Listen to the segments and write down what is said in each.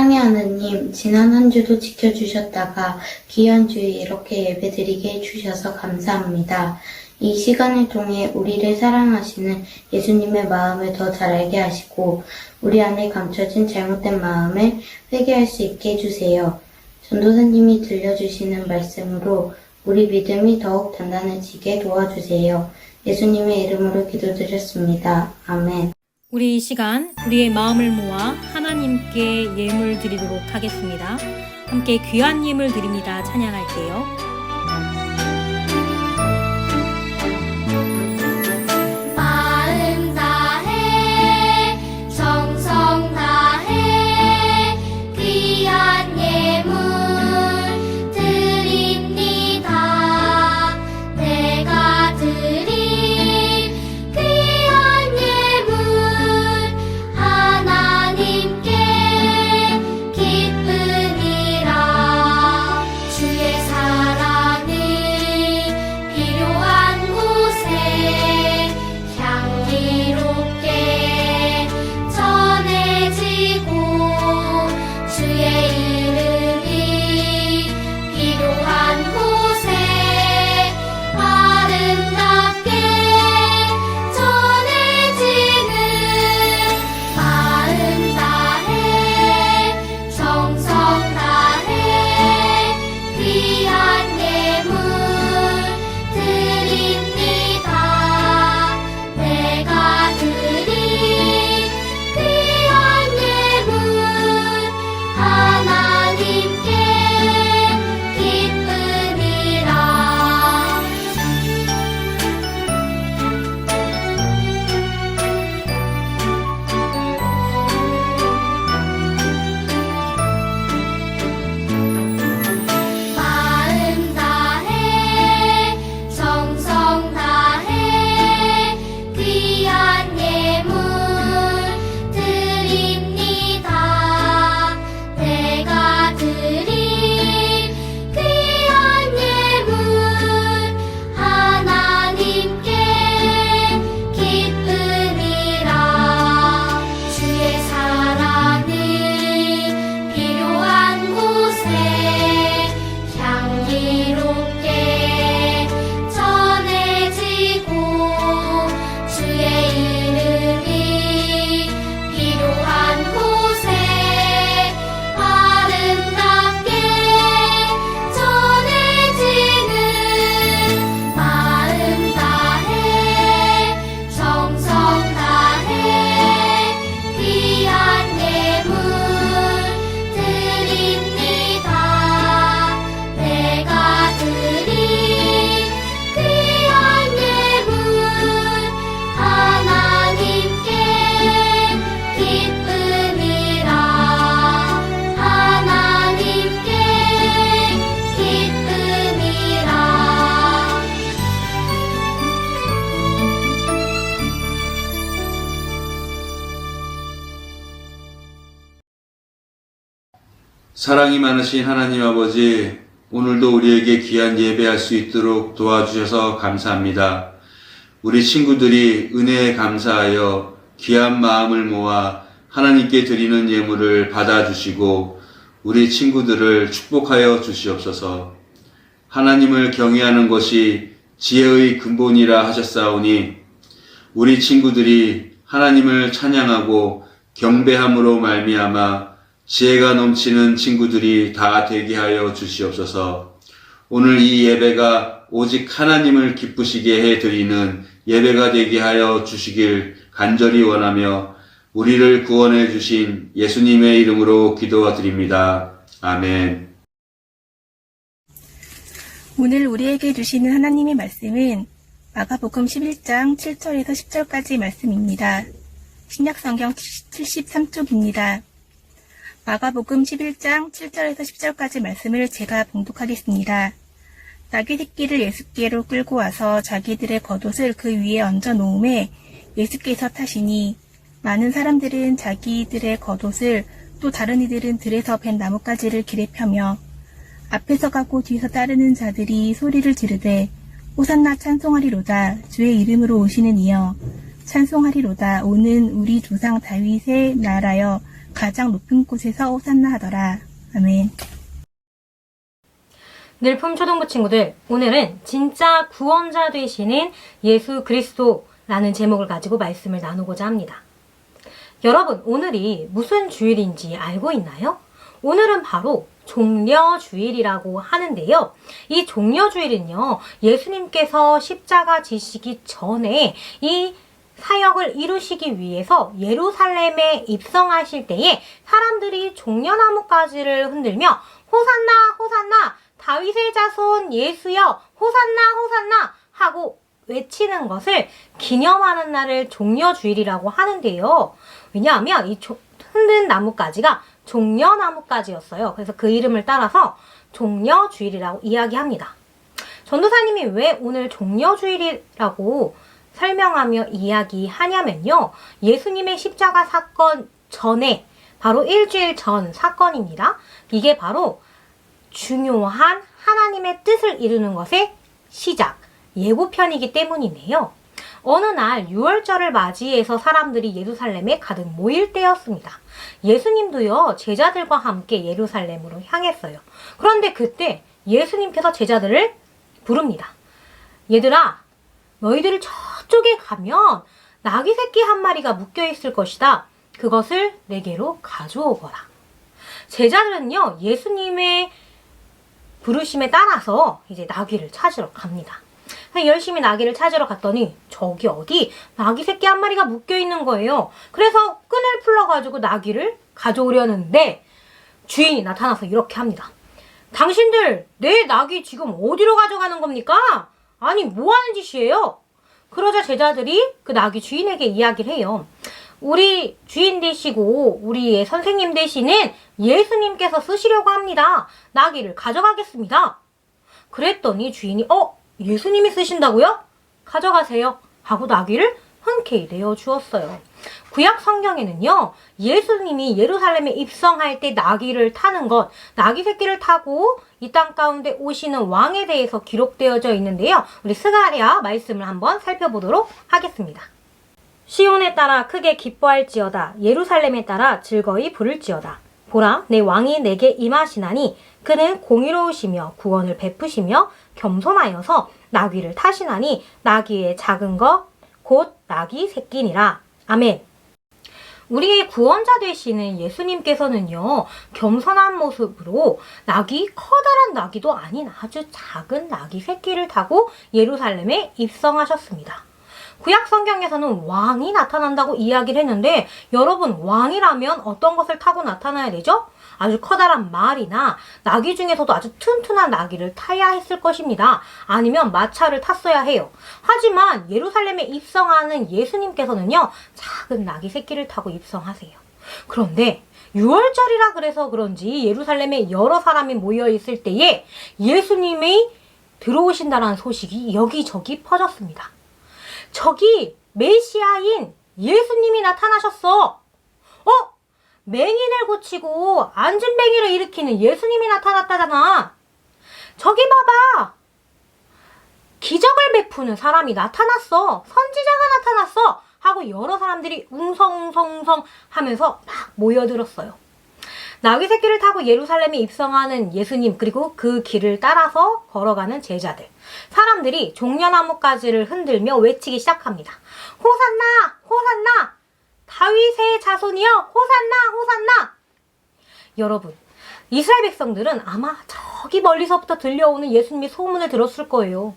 사랑의 하느님, 지난 한 주도 지켜주셨다가 귀한 주에 이렇게 예배드리게 해주셔서 감사합니다. 이 시간을 통해 우리를 사랑하시는 예수님의 마음을 더 잘 알게 하시고 우리 안에 감춰진 잘못된 마음을 회개할 수 있게 해주세요. 전도사님이 들려주시는 말씀으로 우리 믿음이 더욱 단단해지게 도와주세요. 예수님의 이름으로 기도드렸습니다. 아멘. 우리 이 시간 우리의 마음을 모아 하나님께 예물 드리도록 하겠습니다. 함께 귀한 예물 드립니다. 찬양할게요. 주의 사랑 사랑이 많으신 하나님 아버지, 오늘도 우리에게 귀한 예배할 수 있도록 도와주셔서 감사합니다. 우리 친구들이 은혜에 감사하여 귀한 마음을 모아 하나님께 드리는 예물을 받아주시고 우리 친구들을 축복하여 주시옵소서. 하나님을 경외하는 것이 지혜의 근본이라 하셨사오니 우리 친구들이 하나님을 찬양하고 경배함으로 말미암아 지혜가 넘치는 친구들이 다 되게 하여 주시옵소서. 오늘 이 예배가 오직 하나님을 기쁘시게 해드리는 예배가 되게 하여 주시길 간절히 원하며 우리를 구원해 주신 예수님의 이름으로 기도드립니다. 아멘. 오늘 우리에게 주시는 하나님의 말씀은 마가복음 11장 7절에서 10절까지 말씀입니다. 신약성경 73쪽입니다. 마가복음 11장 7절에서 10절까지 말씀을 제가 봉독하겠습니다. 나귀 새끼를 예수께로 끌고 와서 자기들의 겉옷을 그 위에 얹어 놓음에 예수께서 타시니 많은 사람들은 자기들의 겉옷을 또 다른 이들은 들에서 벤 나뭇가지를 길에 펴며 앞에서 가고 뒤에서 따르는 자들이 소리를 지르되 호산나 찬송하리로다 주의 이름으로 오시는 이여 찬송하리로다 오는 우리 조상 다윗의 나라여 가장 높은 곳에서 호산나 하더라. 아멘. 늘품 초등부 친구들, 오늘은 진짜 구원자 되시는 예수 그리스도라는 제목을 가지고 말씀을 나누고자 합니다. 여러분, 오늘이 무슨 주일인지 알고 있나요? 오늘은 바로 종려주일이라고 하는데요. 이 종려주일은요, 예수님께서 십자가 지시기 전에 이 사역을 이루시기 위해서 예루살렘에 입성하실 때에 사람들이 종려나뭇가지를 흔들며 호산나 호산나 다윗의 자손 예수여 호산나 호산나 하고 외치는 것을 기념하는 날을 종려주일이라고 하는데요. 왜냐하면 이 흔든 나뭇가지가 종려나뭇가지였어요. 그래서 그 이름을 따라서 종려주일이라고 이야기합니다. 전도사님이 왜 오늘 종려주일이라고 설명하며 이야기하냐면요. 예수님의 십자가 사건 전에 바로 일주일 전 사건입니다. 이게 바로 중요한 하나님의 뜻을 이루는 것의 시작, 예고편이기 때문이네요. 어느 날 유월절을 맞이해서 사람들이 예루살렘에 가득 모일 때였습니다. 예수님도요, 제자들과 함께 예루살렘으로 향했어요. 그런데 그때 예수님께서 제자들을 부릅니다. 얘들아, 너희들이 저쪽에 가면 나귀 새끼 한 마리가 묶여 있을 것이다. 그것을 내게로 가져오거라. 제자들은요, 예수님의 부르심에 따라서 이제 나귀를 찾으러 갑니다. 열심히 나귀를 찾으러 갔더니 저기 어디 나귀 새끼 한 마리가 묶여 있는 거예요. 그래서 끈을 풀러가지고 나귀를 가져오려는데 주인이 나타나서 이렇게 합니다. 당신들 내 나귀 지금 어디로 가져가는 겁니까? 아니 뭐 하는 짓이에요? 그러자 제자들이 그 나귀 주인에게 이야기를 해요. 우리 주인 되시고 우리의 선생님 되시는 예수님께서 쓰시려고 합니다. 나귀를 가져가겠습니다. 그랬더니 주인이 예수님이 쓰신다고요? 가져가세요 하고 나귀를 흔쾌히 내어주었어요. 구약 성경에는요, 예수님이 예루살렘에 입성할 때 나귀를 타는 것, 나귀 새끼를 타고 이 땅 가운데 오시는 왕에 대해서 기록되어져 있는데요. 우리 스가랴 말씀을 한번 살펴보도록 하겠습니다. 시온에 따라 크게 기뻐할지어다. 예루살렘에 따라 즐거이 부를지어다. 보라, 내 왕이 내게 임하시나니 그는 공의로우시며 구원을 베푸시며 겸손하여서 나귀를 타시나니 나귀의 작은 것 곧 나귀 새끼니라. 아멘. 우리의 구원자 되시는 예수님께서는요, 겸손한 모습으로 커다란 나귀도 아닌 아주 작은 나귀 새끼를 타고 예루살렘에 입성하셨습니다. 구약 성경에서는 왕이 나타난다고 이야기를 했는데 여러분, 왕이라면 어떤 것을 타고 나타나야 되죠? 아주 커다란 말이나 나귀 중에서도 아주 튼튼한 나귀를 타야 했을 것입니다. 아니면 마차를 탔어야 해요. 하지만 예루살렘에 입성하는 예수님께서는요, 작은 나귀 새끼를 타고 입성하세요. 그런데 6월절이라 그래서 그런지 예루살렘에 여러 사람이 모여 있을 때에 예수님이 들어오신다는 소식이 여기저기 퍼졌습니다. 저기 메시아인 예수님이 나타나셨어. 맹인을 고치고 안진뱅이를 일으키는 예수님이 나타났다잖아. 저기 봐봐. 기적을 베푸는 사람이 나타났어. 선지자가 나타났어. 하고 여러 사람들이 웅성웅성 하면서 막 모여들었어요. 나귀 새끼를 타고 예루살렘에 입성하는 예수님, 그리고 그 길을 따라서 걸어가는 제자들. 사람들이 종려나무 가지를 흔들며 외치기 시작합니다. 호산나! 호산나! 다윗의 자손이여! 호산나! 호산나! 여러분, 이스라엘 백성들은 아마 저기 멀리서부터 들려오는 예수님의 소문을 들었을 거예요.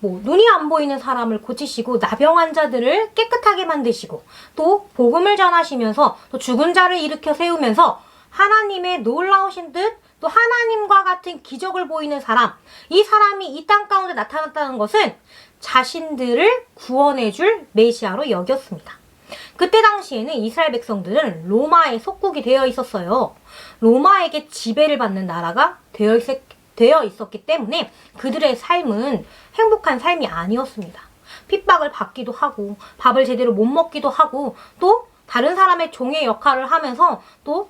눈이 안 보이는 사람을 고치시고 나병 환자들을 깨끗하게 만드시고 또 복음을 전하시면서 또 죽은 자를 일으켜 세우면서 하나님의 놀라우신 듯 또 하나님과 같은 기적을 보이는 사람, 이 사람이 이 땅 가운데 나타났다는 것은 자신들을 구원해줄 메시아로 여겼습니다. 그때 당시에는 이스라엘 백성들은 로마의 속국이 되어 있었어요. 로마에게 지배를 받는 나라가 되어 있었기 때문에 그들의 삶은 행복한 삶이 아니었습니다. 핍박을 받기도 하고 밥을 제대로 못 먹기도 하고 또 다른 사람의 종의 역할을 하면서 또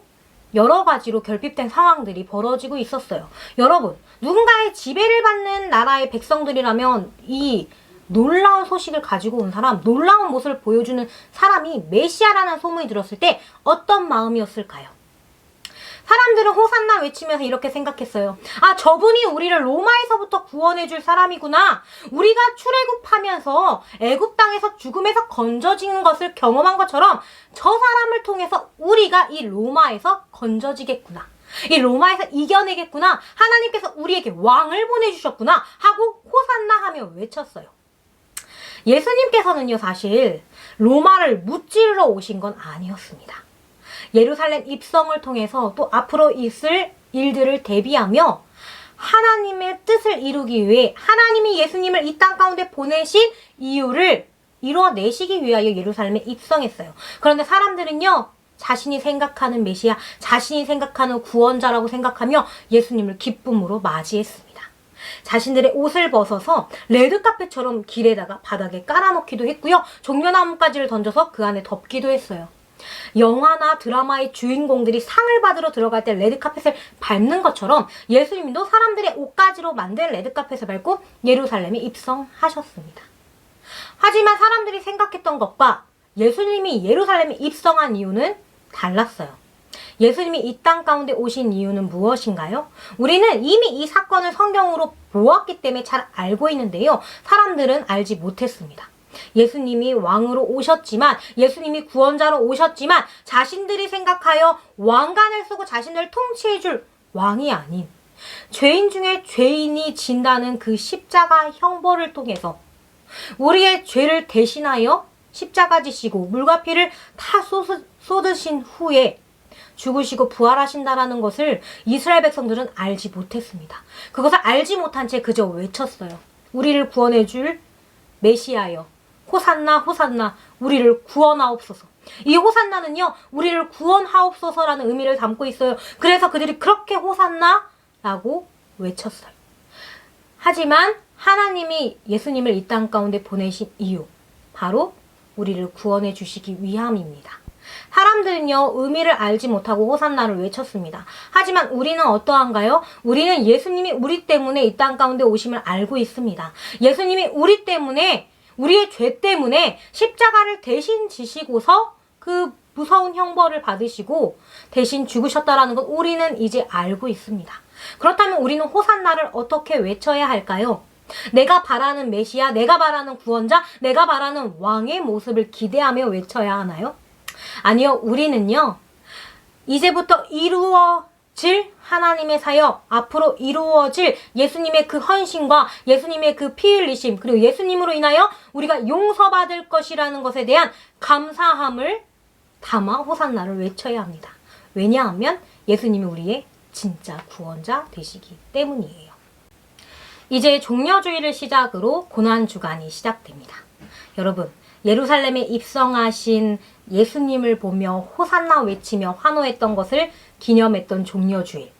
여러 가지로 결핍된 상황들이 벌어지고 있었어요. 여러분, 누군가의 지배를 받는 나라의 백성들이라면 이 놀라운 소식을 가지고 온 사람, 놀라운 모습을 보여주는 사람이 메시아라는 소문이 들었을 때 어떤 마음이었을까요? 사람들은 호산나 외치면서 이렇게 생각했어요. 아, 저분이 우리를 로마에서부터 구원해줄 사람이구나. 우리가 출애굽하면서 애굽 땅에서 죽음에서 건져지는 것을 경험한 것처럼 저 사람을 통해서 우리가 이 로마에서 건져지겠구나. 이 로마에서 이겨내겠구나. 하나님께서 우리에게 왕을 보내주셨구나. 하고 호산나 하며 외쳤어요. 예수님께서는요, 사실 로마를 무찌르러 오신 건 아니었습니다. 예루살렘 입성을 통해서 또 앞으로 있을 일들을 대비하며 하나님의 뜻을 이루기 위해 하나님이 예수님을 이 땅 가운데 보내신 이유를 이뤄내시기 위하여 예루살렘에 입성했어요. 그런데 사람들은요, 자신이 생각하는 메시아, 자신이 생각하는 구원자라고 생각하며 예수님을 기쁨으로 맞이했습니다. 자신들의 옷을 벗어서 레드카펫처럼 길에다가 바닥에 깔아놓기도 했고요. 종려나무가지를 던져서 그 안에 덮기도 했어요. 영화나 드라마의 주인공들이 상을 받으러 들어갈 때 레드카펫을 밟는 것처럼 예수님도 사람들의 옷가지로 만든 레드카펫을 밟고 예루살렘에 입성하셨습니다. 하지만 사람들이 생각했던 것과 예수님이 예루살렘에 입성한 이유는 달랐어요. 예수님이 이 땅 가운데 오신 이유는 무엇인가요? 우리는 이미 이 사건을 성경으로 보았기 때문에 잘 알고 있는데요. 사람들은 알지 못했습니다. 예수님이 왕으로 오셨지만, 예수님이 구원자로 오셨지만 자신들이 생각하여 왕관을 쓰고 자신들을 통치해줄 왕이 아닌 죄인 중에 죄인이 진다는 그 십자가 형벌을 통해서 우리의 죄를 대신하여 십자가 지시고 물과 피를 다 쏟으신 후에 죽으시고 부활하신다라는 것을 이스라엘 백성들은 알지 못했습니다. 그것을 알지 못한 채 그저 외쳤어요. 우리를 구원해줄 메시아여, 호산나 호산나, 우리를 구원하옵소서. 이 호산나는요, 우리를 구원하옵소서라는 의미를 담고 있어요. 그래서 그들이 그렇게 호산나라고 외쳤어요. 하지만 하나님이 예수님을 이 땅 가운데 보내신 이유, 바로 우리를 구원해 주시기 위함입니다. 사람들은요, 의미를 알지 못하고 호산나를 외쳤습니다. 하지만 우리는 어떠한가요? 우리는 예수님이 우리 때문에 이 땅 가운데 오심을 알고 있습니다. 예수님이 우리 때문에, 우리의 죄 때문에 십자가를 대신 지시고서 그 무서운 형벌을 받으시고 대신 죽으셨다라는 것 우리는 이제 알고 있습니다. 그렇다면 우리는 호산나를 어떻게 외쳐야 할까요? 내가 바라는 메시아, 내가 바라는 구원자, 내가 바라는 왕의 모습을 기대하며 외쳐야 하나요? 아니요, 우리는요, 이제부터 이루어질 하나님의 사역, 앞으로 이루어질 예수님의 그 헌신과 예수님의 그 피 흘리심, 그리고 예수님으로 인하여 우리가 용서받을 것이라는 것에 대한 감사함을 담아 호산나를 외쳐야 합니다. 왜냐하면 예수님이 우리의 진짜 구원자 되시기 때문이에요. 이제 종려주일을 시작으로 고난주간이 시작됩니다. 여러분, 예루살렘에 입성하신 예수님을 보며 호산나 외치며 환호했던 것을 기념했던 종려주일.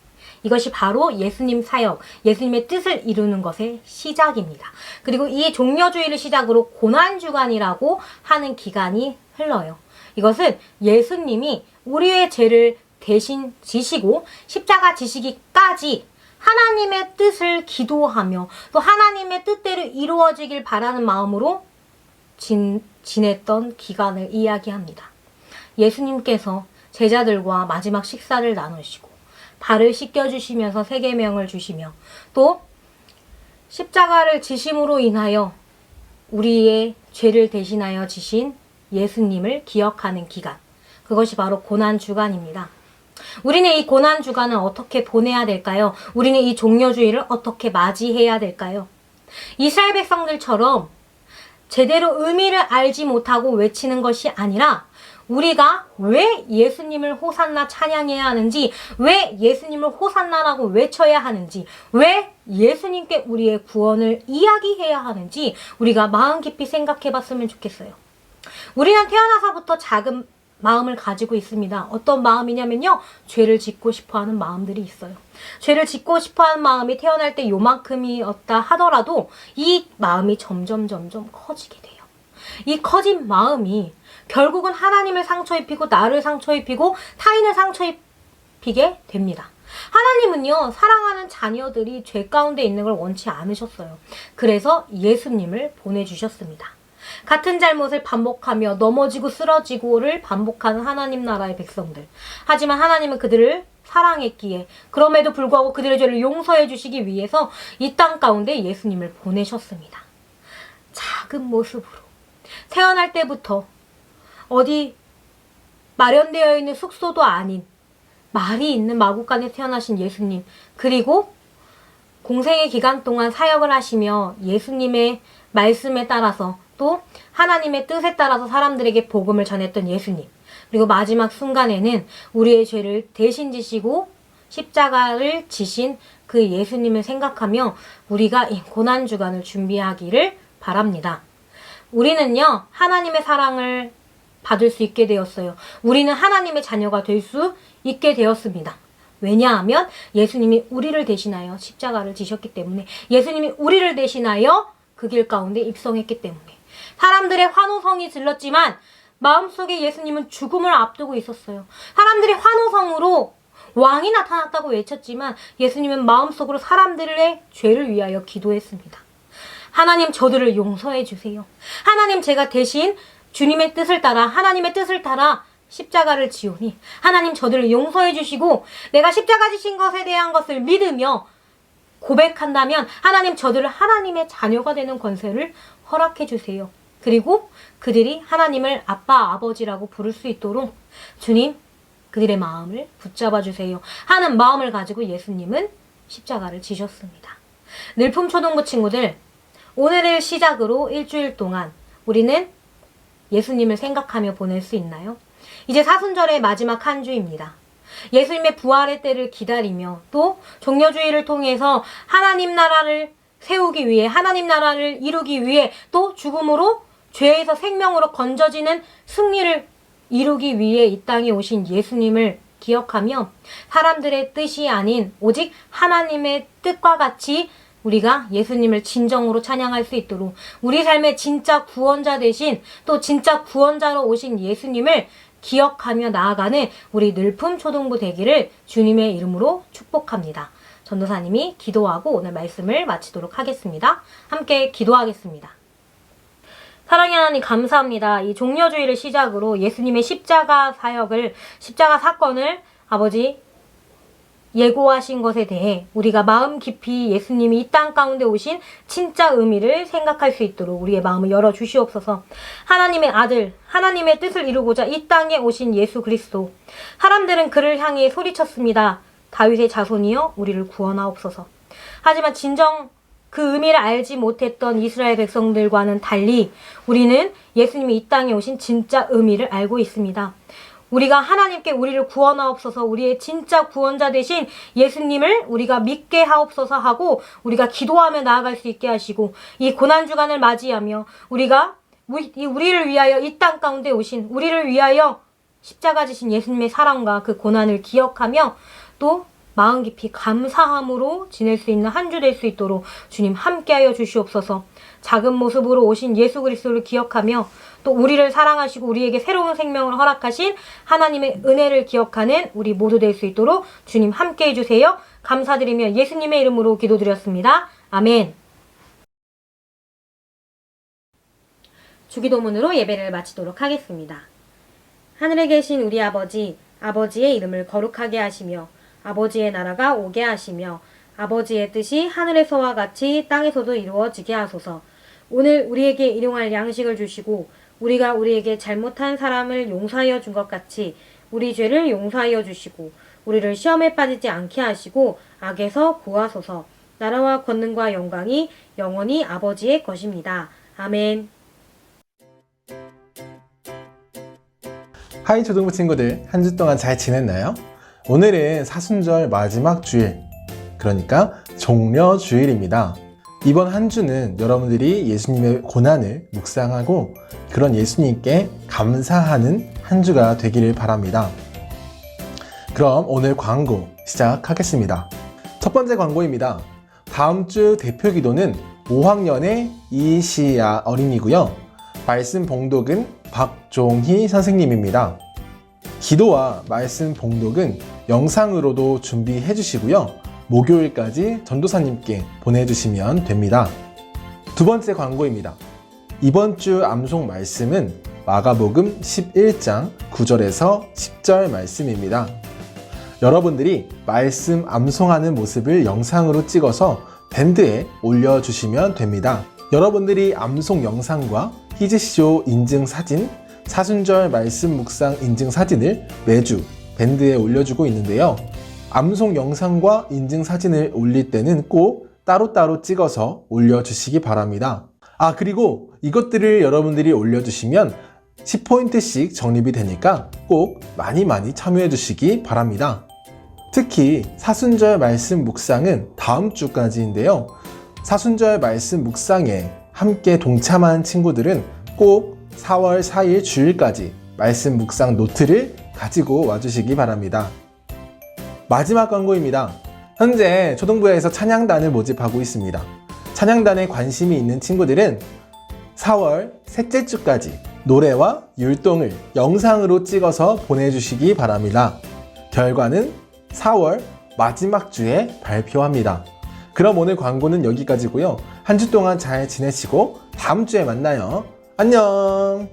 이것이 바로 예수님 사역, 예수님의 뜻을 이루는 것의 시작입니다. 그리고 이 종려주일을 시작으로 고난주간이라고 하는 기간이 흘러요. 이것은 예수님이 우리의 죄를 대신 지시고 십자가 지시기까지 하나님의 뜻을 기도하며 또 하나님의 뜻대로 이루어지길 바라는 마음으로 지냈던 기간을 이야기합니다. 예수님께서 제자들과 마지막 식사를 나누시고 발을 씻겨주시면서 세계명을 주시며 또 십자가를 지심으로 인하여 우리의 죄를 대신하여 지신 예수님을 기억하는 기간, 그것이 바로 고난주간입니다. 우리는 이 고난주간을 어떻게 보내야 될까요? 우리는 이 종려주의를 어떻게 맞이해야 될까요? 이스라엘 백성들처럼 제대로 의미를 알지 못하고 외치는 것이 아니라 우리가 왜 예수님을 호산나 찬양해야 하는지, 왜 예수님을 호산나라고 외쳐야 하는지, 왜 예수님께 우리의 구원을 이야기해야 하는지 우리가 마음 깊이 생각해 봤으면 좋겠어요. 우리는 태어나서부터 작은 마음을 가지고 있습니다. 어떤 마음이냐면요, 죄를 짓고 싶어하는 마음들이 있어요. 죄를 짓고 싶어하는 마음이 태어날 때 요만큼이었다 하더라도 이 마음이 점점 커지게 돼요. 이 커진 마음이 결국은 하나님을 상처 입히고 나를 상처 입히고 타인을 상처 입히게 됩니다. 하나님은요, 사랑하는 자녀들이 죄 가운데 있는 걸 원치 않으셨어요. 그래서 예수님을 보내주셨습니다. 같은 잘못을 반복하며 넘어지고 쓰러지고를 반복하는 하나님 나라의 백성들. 하지만 하나님은 그들을 사랑했기에 그럼에도 불구하고 그들의 죄를 용서해 주시기 위해서 이 땅 가운데 예수님을 보내셨습니다. 작은 모습으로 태어날 때부터 어디 마련되어 있는 숙소도 아닌 말이 있는 마구간에 태어나신 예수님, 그리고 공생의 기간 동안 사역을 하시며 예수님의 말씀에 따라서 또 하나님의 뜻에 따라서 사람들에게 복음을 전했던 예수님, 그리고 마지막 순간에는 우리의 죄를 대신 지시고 십자가를 지신 그 예수님을 생각하며 우리가 이 고난주간을 준비하기를 바랍니다. 우리는요, 하나님의 사랑을 받을 수 있게 되었어요. 우리는 하나님의 자녀가 될 수 있게 되었습니다. 왜냐하면 예수님이 우리를 대신하여 십자가를 지셨기 때문에, 예수님이 우리를 대신하여 그 길 가운데 입성했기 때문에. 사람들의 환호성이 질렀지만 마음속에 예수님은 죽음을 앞두고 있었어요. 사람들이 환호성으로 왕이 나타났다고 외쳤지만 예수님은 마음속으로 사람들의 죄를 위하여 기도했습니다. 하나님, 저들을 용서해 주세요. 하나님, 제가 대신 주님의 뜻을 따라, 하나님의 뜻을 따라 십자가를 지오니 하나님, 저들을 용서해 주시고 내가 십자가 지신 것에 대한 것을 믿으며 고백한다면 하나님, 저들을 하나님의 자녀가 되는 권세를 허락해 주세요. 그리고 그들이 하나님을 아빠, 아버지라고 부를 수 있도록 주님, 그들의 마음을 붙잡아 주세요 하는 마음을 가지고 예수님은 십자가를 지셨습니다. 늘품초등부 친구들, 오늘을 시작으로 일주일 동안 우리는 예수님을 생각하며 보낼 수 있나요? 이제 사순절의 마지막 한 주입니다. 예수님의 부활의 때를 기다리며 또 종려주의를 통해서 하나님 나라를 세우기 위해, 하나님 나라를 이루기 위해 또 죽음으로 죄에서 생명으로 건져지는 승리를 이루기 위해 이 땅에 오신 예수님을 기억하며 사람들의 뜻이 아닌 오직 하나님의 뜻과 같이 우리가 예수님을 진정으로 찬양할 수 있도록 우리 삶의 진짜 구원자 되신, 또 진짜 구원자로 오신 예수님을 기억하며 나아가는 우리 늘품초등부 되기를 주님의 이름으로 축복합니다. 전도사님이 기도하고 오늘 말씀을 마치도록 하겠습니다. 함께 기도하겠습니다. 사랑의 하나님, 감사합니다. 이 종려주의를 시작으로 예수님의 십자가 사역을, 십자가 사건을 아버지 예고하신 것에 대해 우리가 마음 깊이 예수님이 이 땅 가운데 오신 진짜 의미를 생각할 수 있도록 우리의 마음을 열어주시옵소서. 하나님의 아들, 하나님의 뜻을 이루고자 이 땅에 오신 예수 그리스도, 사람들은 그를 향해 소리쳤습니다. 다윗의 자손이여, 우리를 구원하옵소서. 하지만 진정 그 의미를 알지 못했던 이스라엘 백성들과는 달리 우리는 예수님이 이 땅에 오신 진짜 의미를 알고 있습니다. 우리가 하나님께 우리를 구원하옵소서, 우리의 진짜 구원자 되신 예수님을 우리가 믿게 하옵소서 하고 우리가 기도하며 나아갈 수 있게 하시고, 이 고난주간을 맞이하며 우리가 우리를 위하여 이 땅 가운데 오신, 우리를 위하여 십자가 지신 예수님의 사랑과 그 고난을 기억하며 또 마음 깊이 감사함으로 지낼 수 있는 한 주 될 수 있도록 주님 함께하여 주시옵소서. 작은 모습으로 오신 예수 그리스도를 기억하며 또 우리를 사랑하시고 우리에게 새로운 생명을 허락하신 하나님의 은혜를 기억하는 우리 모두 될 수 있도록 주님 함께 해주세요. 감사드리며 예수님의 이름으로 기도드렸습니다. 아멘. 주기도문으로 예배를 마치도록 하겠습니다. 하늘에 계신 우리 아버지, 아버지의 이름을 거룩하게 하시며 아버지의 나라가 오게 하시며 아버지의 뜻이 하늘에서와 같이 땅에서도 이루어지게 하소서. 오늘 우리에게 일용할 양식을 주시고 우리가 우리에게 잘못한 사람을 용서하여 준 것 같이 우리 죄를 용서하여 주시고 우리를 시험에 빠지지 않게 하시고 악에서 구하소서. 나라와 권능과 영광이 영원히 아버지의 것입니다. 아멘. 하이 초등부 친구들, 한 주 동안 잘 지냈나요? 오늘은 사순절 마지막 주일, 그러니까 종려주일입니다. 이번 한 주는 여러분들이 예수님의 고난을 묵상하고 그런 예수님께 감사하는 한 주가 되기를 바랍니다. 그럼 오늘 광고 시작하겠습니다. 첫 번째 광고입니다. 다음 주 대표 기도는 5학년의 이시야 어린이고요. 말씀 봉독은 박종희 선생님입니다. 기도와 말씀 봉독은 영상으로도 준비해 주시고요. 목요일까지 전도사님께 보내주시면 됩니다. 두 번째 광고입니다. 이번 주 암송 말씀은 마가복음 11장 9절에서 10절 말씀입니다. 여러분들이 말씀 암송하는 모습을 영상으로 찍어서 밴드에 올려주시면 됩니다. 여러분들이 암송 영상과 히즈쇼 인증 사진, 사순절 말씀 묵상 인증 사진을 매주 밴드에 올려주고 있는데요. 암송 영상과 인증 사진을 올릴 때는 꼭 따로따로 찍어서 올려주시기 바랍니다. 그리고 이것들을 여러분들이 올려주시면 10포인트씩 적립이 되니까 꼭 많이 참여해 주시기 바랍니다. 특히 사순절 말씀 묵상은 다음 주까지인데요. 사순절 말씀 묵상에 함께 동참한 친구들은 꼭 4월 4일 주일까지 말씀 묵상 노트를 가지고 와주시기 바랍니다. 마지막 광고입니다. 현재 초등부에서 찬양단을 모집하고 있습니다. 찬양단에 관심이 있는 친구들은 4월 셋째 주까지 노래와 율동을 영상으로 찍어서 보내주시기 바랍니다. 결과는 4월 마지막 주에 발표합니다. 그럼 오늘 광고는 여기까지고요. 한 주 동안 잘 지내시고 다음 주에 만나요. 안녕.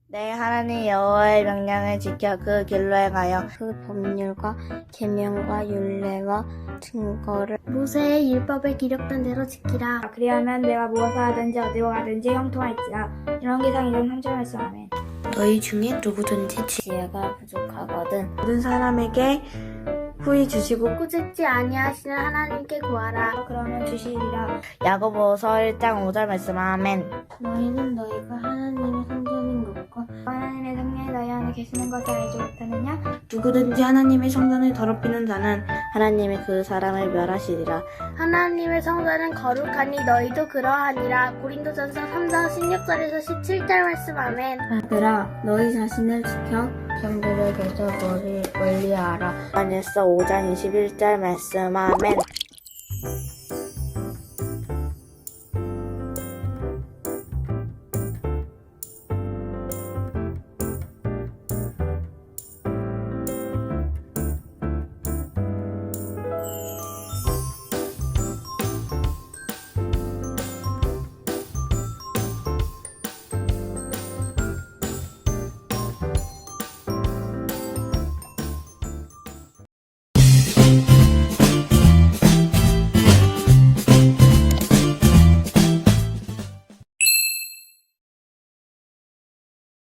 내 하나님 여호와의 명령을 지켜 그 길로 행하여 그 법률과 계명과 율례와 증거를 모세의 율법에 기록된 대로 지키라. 그리하면 내가 무엇을 하든지 어디로 가든지 형통할지라. 이런 기상 이런 3절 말씀 아멘. 너희 중에 누구든지 지혜가 부족하거든 모든 사람에게 후히 주시고 꾸짖지 아니하시는 하나님께 구하라. 그러면 주시리라. 야고보서 1장 5절 말씀 아멘. 너희는 너희가 하나님의 성전인 것과 하나님의 성령이 너희 안에 계시는 것을 알지 못하느냐? 누구든지 하나님의 성전을 더럽히는 자는 하나님이 그 사람을 멸하시리라. 하나님의 성전은 거룩하니 너희도 그러하니라. 고린도전서 3장 16절에서 17절 말씀 아멘. 아들아 너희 자신을 지켜 형들에게서 멀리하라. 안에서 5장 21절 말씀 아멘.